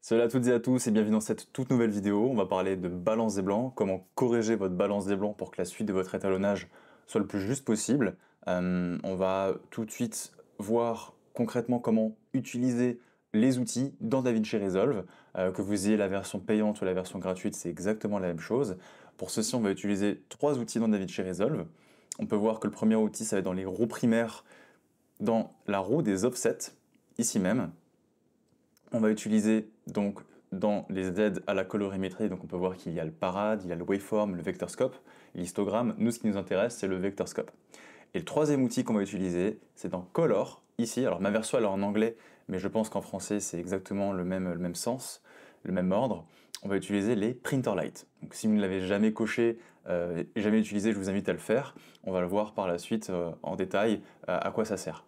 Salut à toutes et à tous et bienvenue dans cette toute nouvelle vidéo. On va parler de balance des blancs, comment corriger votre balance des blancs pour que la suite de votre étalonnage soit le plus juste possible. On va tout de suite voir concrètement comment utiliser les outils dans DaVinci Resolve. Que vous ayez la version payante ou la version gratuite, c'est exactement la même chose. Pour ceci, on va utiliser trois outils dans DaVinci Resolve. On peut voir que le premier outil, ça va être dans les roues primaires, dans la roue des offsets, ici même. On va utiliser donc dans les aides à la colorimétrie, donc on peut voir qu'il y a le parade, il y a le waveform, le vector scope, l'histogramme. Nous, ce qui nous intéresse, c'est le vector scope. Et le troisième outil qu'on va utiliser, c'est dans Color, ici. Alors ma version elle est en anglais, mais je pense qu'en français c'est exactement le même sens, le même ordre. On va utiliser les printer light. Donc si vous ne l'avez jamais coché et jamais utilisé, je vous invite à le faire. On va le voir par la suite en détail à quoi ça sert.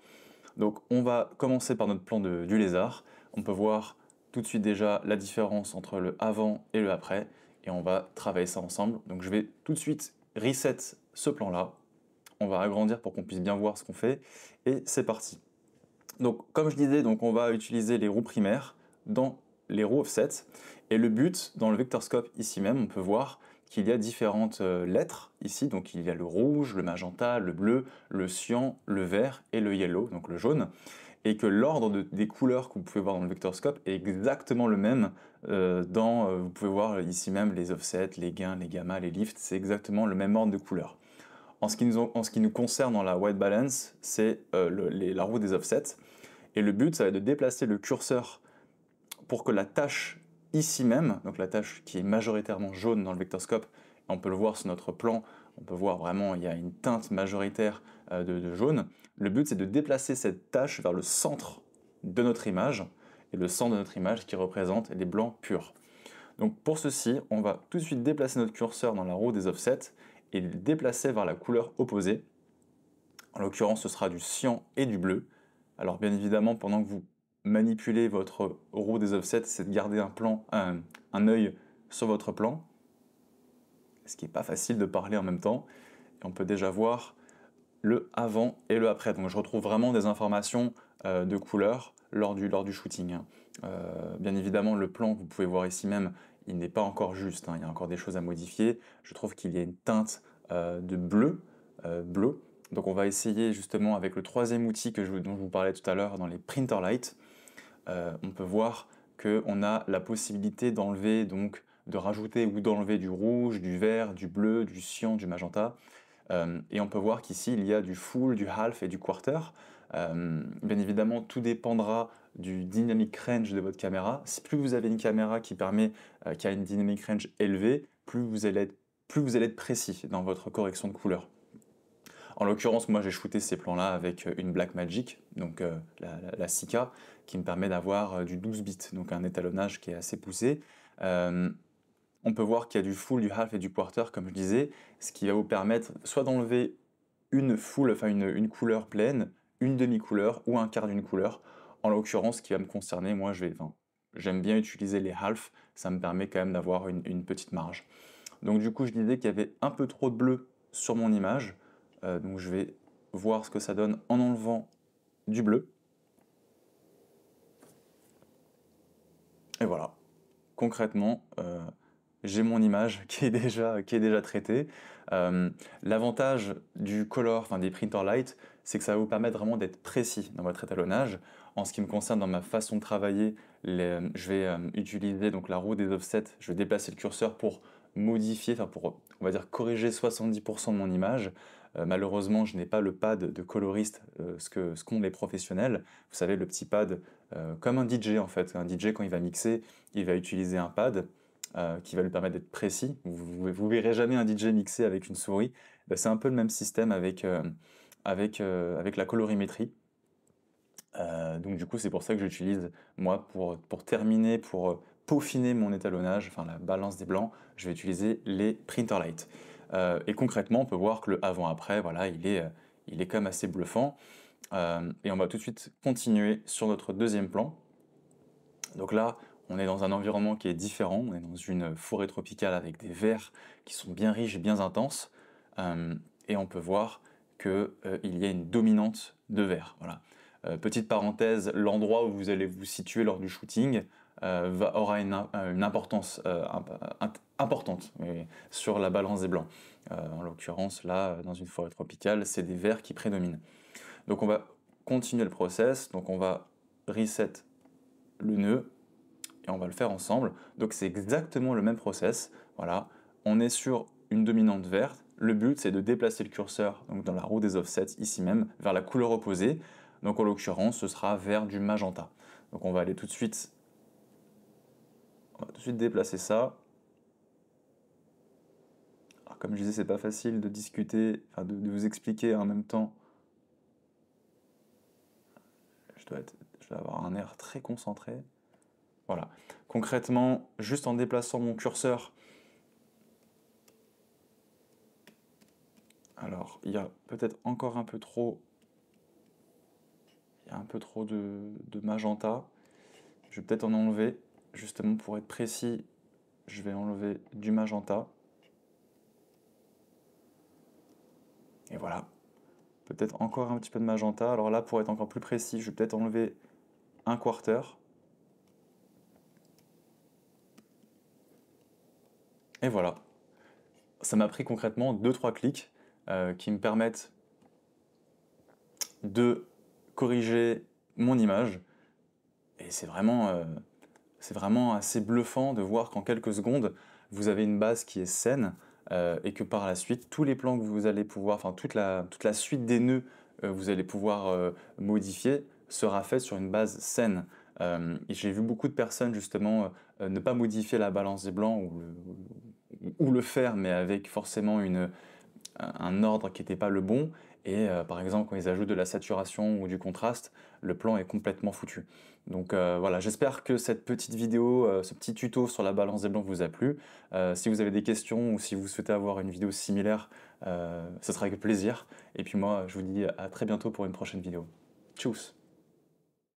Donc on va commencer par notre plan du lézard. On peut voir tout de suite déjà la différence entre le avant et le après, et on va travailler ça ensemble. Donc je vais tout de suite reset ce plan-là. On va agrandir pour qu'on puisse bien voir ce qu'on fait, et c'est parti. Donc comme je disais, donc on va utiliser les roues primaires dans les roues offset, et le but, dans le vector scope ici même, on peut voir qu'il y a différentes lettres ici, donc il y a le rouge, le magenta, le bleu, le cyan, le vert et le yellow, donc le jaune, et que l'ordre des couleurs que vous pouvez voir dans le vector scope est exactement le même vous pouvez voir ici même les offsets, les gains, les gammas, les lifts, c'est exactement le même ordre de couleurs. En ce qui nous concerne dans la white balance, c'est la roue des offsets, et le but, ça va être de déplacer le curseur pour que la tâche ici même, donc la tâche qui est majoritairement jaune dans le vector scope, on peut le voir sur notre plan, on peut voir vraiment il y a une teinte majoritaire de jaune. Le but, c'est de déplacer cette tâche vers le centre de notre image, et le centre de notre image qui représente les blancs purs. Donc pour ceci, on va tout de suite déplacer notre curseur dans la roue des offsets et le déplacer vers la couleur opposée. En l'occurrence, ce sera du cyan et du bleu. Alors bien évidemment, pendant que vous manipulez votre roue des offsets, c'est de garder un œil sur votre plan, ce qui n'est pas facile de parler en même temps. Et on peut déjà voir le avant et le après. Donc je retrouve vraiment des informations de couleur lors du shooting. Bien évidemment, le plan que vous pouvez voir ici même, il n'est pas encore juste, il y a encore des choses à modifier. Je trouve qu'il y a une teinte de bleu. Donc on va essayer justement avec le troisième outil dont je vous parlais tout à l'heure dans les printer light. On peut voir qu'on a la possibilité d'enlever, donc de rajouter ou d'enlever du rouge, du vert, du bleu, du cyan, du magenta. Et on peut voir qu'ici il y a du full, du half et du quarter. Bien évidemment, tout dépendra du dynamic range de votre caméra. Plus vous avez une caméra qui a une dynamic range élevée, plus vous allez être précis dans votre correction de couleur. En l'occurrence, moi j'ai shooté ces plans-là avec une Blackmagic, donc la Sika, qui me permet d'avoir du 12 bits, donc un étalonnage qui est assez poussé. On peut voir qu'il y a du full, du half et du quarter, comme je disais, ce qui va vous permettre soit d'enlever une couleur pleine, une demi-couleur ou un quart d'une couleur. En l'occurrence, ce qui va me concerner, moi j'aime bien utiliser les half, ça me permet quand même d'avoir une petite marge. Donc du coup, je disais qu'il y avait un peu trop de bleu sur mon image, donc je vais voir ce que ça donne en enlevant du bleu. Et voilà, concrètement, j'ai mon image qui est déjà traitée. L'avantage du color, enfin des printer light, c'est que ça va vous permettre vraiment d'être précis dans votre étalonnage. En ce qui me concerne, dans ma façon de travailler, je vais utiliser donc la roue des offsets, je vais déplacer le curseur pour modifier, enfin pour, on va dire, corriger 70% de mon image. Malheureusement, je n'ai pas le pad de coloriste, ce qu'ont les professionnels. Vous savez, le petit pad, comme un DJ en fait. Un DJ, quand il va mixer, il va utiliser un pad qui va lui permettre d'être précis. Vous verrez jamais un DJ mixer avec une souris. Ben, c'est un peu le même système avec la colorimétrie. Donc du coup, c'est pour ça que j'utilise, moi, pour terminer, pour peaufiner mon étalonnage, enfin la balance des blancs, je vais utiliser les printer light. Et concrètement, on peut voir que le avant-après, voilà, il est quand même assez bluffant. Et on va tout de suite continuer sur notre deuxième plan. Donc là, on est dans un environnement qui est différent, on est dans une forêt tropicale avec des verts qui sont bien riches et bien intenses, et on peut voir qu'il y a une dominante de vert. Voilà. Petite parenthèse, l'endroit où vous allez vous situer lors du shooting, aura une importance importante sur la balance des blancs. En l'occurrence, là, dans une forêt tropicale, c'est des verts qui prédominent. Donc on va continuer le process, donc on va reset le nœud, et on va le faire ensemble. Donc c'est exactement le même process. Voilà, on est sur une dominante verte. Le but, c'est de déplacer le curseur donc dans la roue des offsets, ici même, vers la couleur opposée. Donc en l'occurrence, ce sera vers du magenta. Donc on va aller tout de suite déplacer ça. Alors, comme je disais, c'est pas facile de discuter, enfin de vous expliquer en même temps. Je dois avoir un air très concentré. Voilà. Concrètement, juste en déplaçant mon curseur, alors il y a peut-être encore un peu trop, il y a un peu trop de magenta. Je vais peut-être en enlever, justement pour être précis, je vais enlever du magenta. Et voilà. Peut-être encore un petit peu de magenta. Alors là, pour être encore plus précis, je vais peut-être enlever un quarter. Et voilà. Ça m'a pris concrètement 2-3 clics qui me permettent de corriger mon image. Et c'est vraiment assez bluffant de voir qu'en quelques secondes, vous avez une base qui est saine et que par la suite, tous les plans que vous allez pouvoir, enfin toute la suite des nœuds vous allez pouvoir modifier sera faite sur une base saine. Et j'ai vu beaucoup de personnes justement ne pas modifier la balance des blancs ou le faire, mais avec forcément un ordre qui n'était pas le bon. Et par exemple, quand ils ajoutent de la saturation ou du contraste, le plan est complètement foutu. Donc voilà, j'espère que cette petite vidéo, ce petit tuto sur la balance des blancs vous a plu. Si vous avez des questions ou si vous souhaitez avoir une vidéo similaire, ce sera avec plaisir. Et puis moi, je vous dis à très bientôt pour une prochaine vidéo. Tchuss!